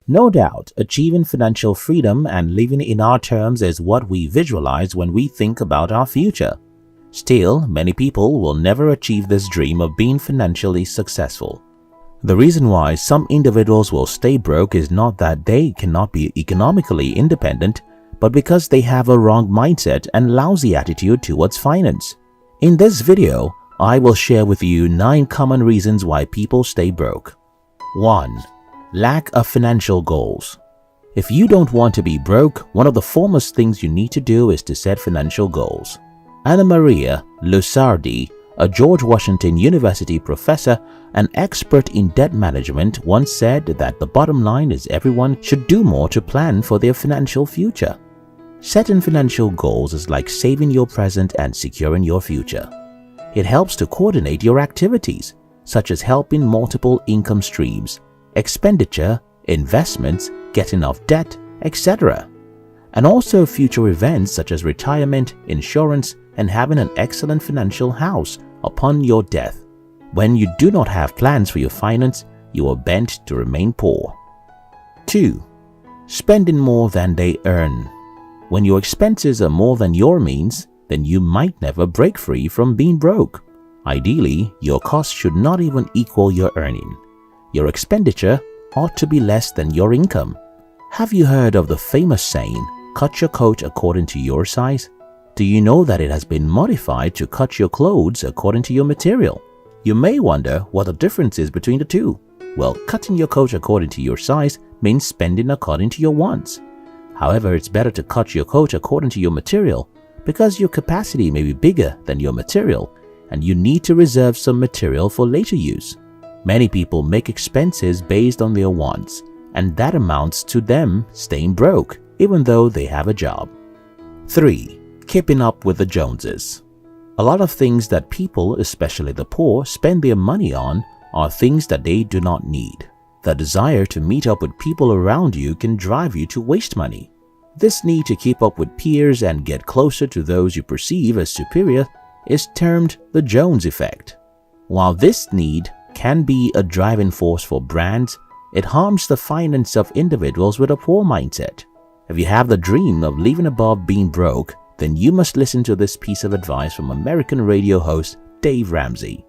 No doubt, achieving financial freedom and living in our terms is what we visualize when we think about our future. Still, many people will never achieve this dream of being financially successful. The reason why some individuals will stay broke is not that they cannot be economically independent, but because they have a wrong mindset and lousy attitude towards finance. In this video, I will share with you 9 common reasons why people stay broke. 1. Lack of financial goals. If you don't want to be broke, one of the foremost things you need to do is to set financial goals. Anna Maria Lusardi, a George Washington University professor and expert in debt management, once said that the bottom line is everyone should do more to plan for their financial future. Setting financial goals is like saving your present and securing your future. It helps to coordinate your activities, such as helping multiple income streams, expenditure, investments, getting off debt, etc. And also future events such as retirement, insurance, and having an excellent financial house upon your death. When you do not have plans for your finance, you are bent to remain poor. 2. Spending more than they earn. When your expenses are more than your means, then you might never break free from being broke. Ideally, your costs should not even equal your earning. Your expenditure ought to be less than your income. Have you heard of the famous saying, "Cut your coat according to your size"? Do you know that it has been modified to cut your clothes according to your material? You may wonder what the difference is between the two. Well, cutting your coat according to your size means spending according to your wants. However, it's better to cut your coat according to your material because your capacity may be bigger than your material and you need to reserve some material for later use. Many people make expenses based on their wants, and that amounts to them staying broke even though they have a job. 3. Keeping up with the Joneses. A lot of things that people, especially the poor, spend their money on are things that they do not need. The desire to meet up with people around you can drive you to waste money. This need to keep up with peers and get closer to those you perceive as superior is termed the Jones effect. While this need can be a driving force for brands, it harms the finance of individuals with a poor mindset. If you have the dream of living above being broke, then you must listen to this piece of advice from American radio host Dave Ramsey.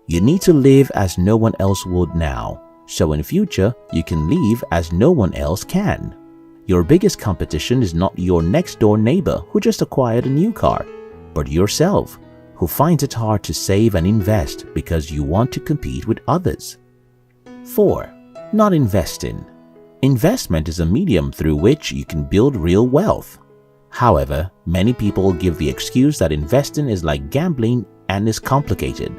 You need to live as no one else would now, so in future you can live as no one else can. Your biggest competition is not your next door neighbor who just acquired a new car, but yourself, who finds it hard to save and invest because you want to compete with others. 4. Not investing. Investment is a medium through which you can build real wealth. However, many people give the excuse that investing is like gambling and is complicated.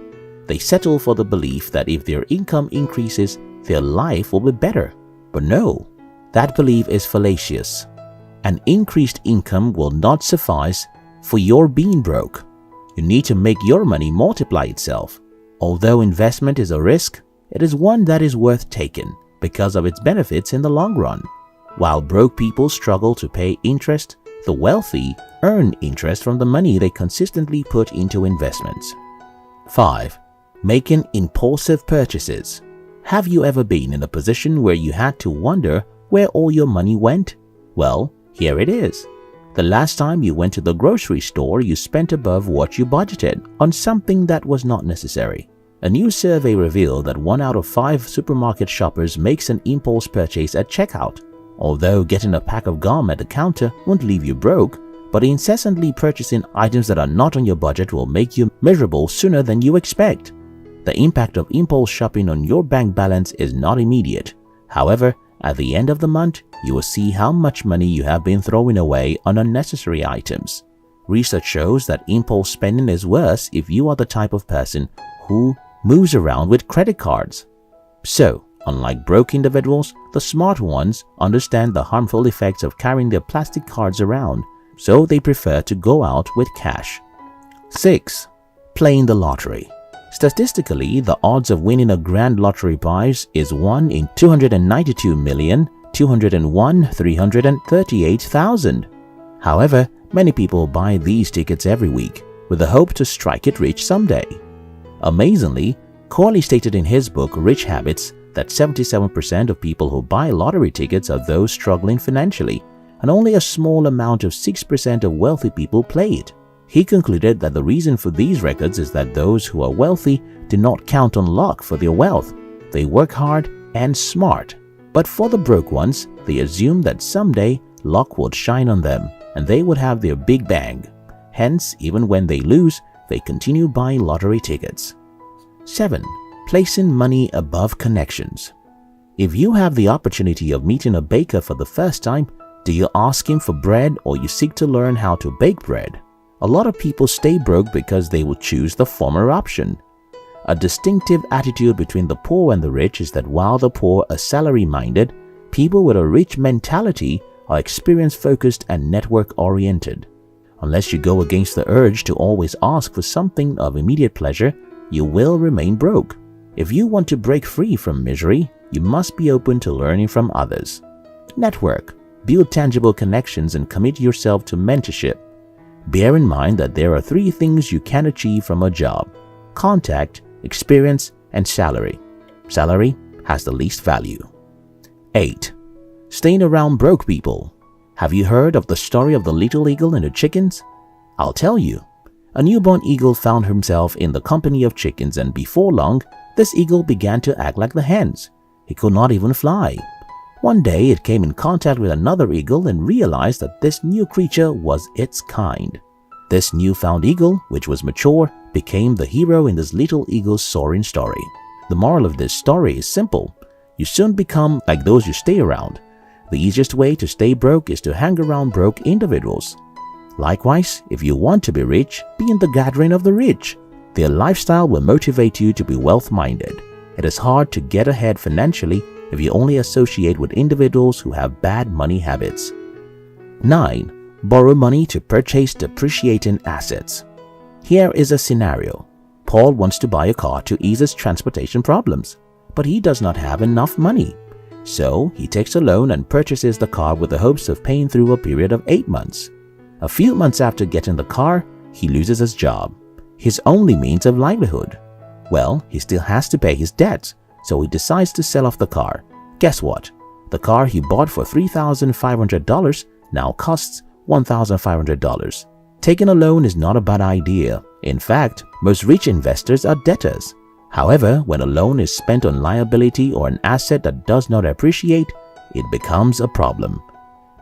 They settle for the belief that if their income increases, their life will be better. But no, that belief is fallacious. An increased income will not suffice for your being broke. You need to make your money multiply itself. Although investment is a risk, it is one that is worth taking because of its benefits in the long run. While broke people struggle to pay interest, the wealthy earn interest from the money they consistently put into investments. 5. Making impulsive purchases. Have you ever been in a position where you had to wonder where all your money went? Well, here it is. The last time you went to the grocery store, you spent above what you budgeted on something that was not necessary. A new survey revealed that 1 out of 5 supermarket shoppers makes an impulse purchase at checkout. Although getting a pack of gum at the counter won't leave you broke, but incessantly purchasing items that are not on your budget will make you miserable sooner than you expect. The impact of impulse shopping on your bank balance is not immediate. However, at the end of the month, you will see how much money you have been throwing away on unnecessary items. Research shows that impulse spending is worse if you are the type of person who moves around with credit cards. So, unlike broke individuals, the smart ones understand the harmful effects of carrying their plastic cards around, so they prefer to go out with cash. 6. Playing the lottery. Statistically, the odds of winning a grand lottery prize is 1 in 292,201,338,000. However, many people buy these tickets every week with the hope to strike it rich someday. Amazingly, Corley stated in his book Rich Habits that 77% of people who buy lottery tickets are those struggling financially, and only a small amount of 6% of wealthy people play it. He concluded that the reason for these records is that those who are wealthy do not count on luck for their wealth. They work hard and smart. But for the broke ones, they assume that someday luck would shine on them and they would have their big bang. Hence, even when they lose, they continue buying lottery tickets. 7. Placing money above connections. If you have the opportunity of meeting a baker for the first time, do you ask him for bread or you seek to learn how to bake bread? A lot of people stay broke because they will choose the former option. A distinctive attitude between the poor and the rich is that while the poor are salary-minded, people with a rich mentality are experience-focused and network-oriented. Unless you go against the urge to always ask for something of immediate pleasure, you will remain broke. If you want to break free from misery, you must be open to learning from others. Network. Build tangible connections and commit yourself to mentorship. Bear in mind that there are 3 things you can achieve from a job: contact, experience, and salary. Salary has the least value. 8. Staying around broke people. Have you heard of the story of the little eagle and the chickens? I'll tell you. A newborn eagle found himself in the company of chickens, and before long, this eagle began to act like the hens. He could not even fly. One day it came in contact with another eagle and realized that this new creature was its kind. This newfound eagle, which was mature, became the hero in this little eagle's soaring story. The moral of this story is simple. You soon become like those you stay around. The easiest way to stay broke is to hang around broke individuals. Likewise, if you want to be rich, be in the gathering of the rich. Their lifestyle will motivate you to be wealth-minded. It is hard to get ahead financially if you only associate with individuals who have bad money habits. 9. Borrow money to purchase depreciating assets. Here is a scenario. Paul wants to buy a car to ease his transportation problems, but he does not have enough money. So he takes a loan and purchases the car with the hopes of paying through a period of 8 months. A few months after getting the car, he loses his job, his only means of livelihood. Well, he still has to pay his debts, so he decides to sell off the car. Guess what? The car he bought for $3,500 now costs $1,500. Taking a loan is not a bad idea. In fact, most rich investors are debtors. However, when a loan is spent on liability or an asset that does not appreciate, it becomes a problem.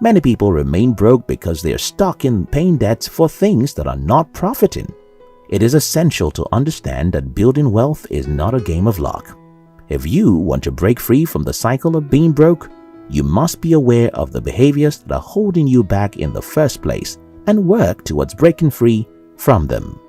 Many people remain broke because they are stuck in paying debts for things that are not profiting. It is essential to understand that building wealth is not a game of luck. If you want to break free from the cycle of being broke, you must be aware of the behaviors that are holding you back in the first place and work towards breaking free from them.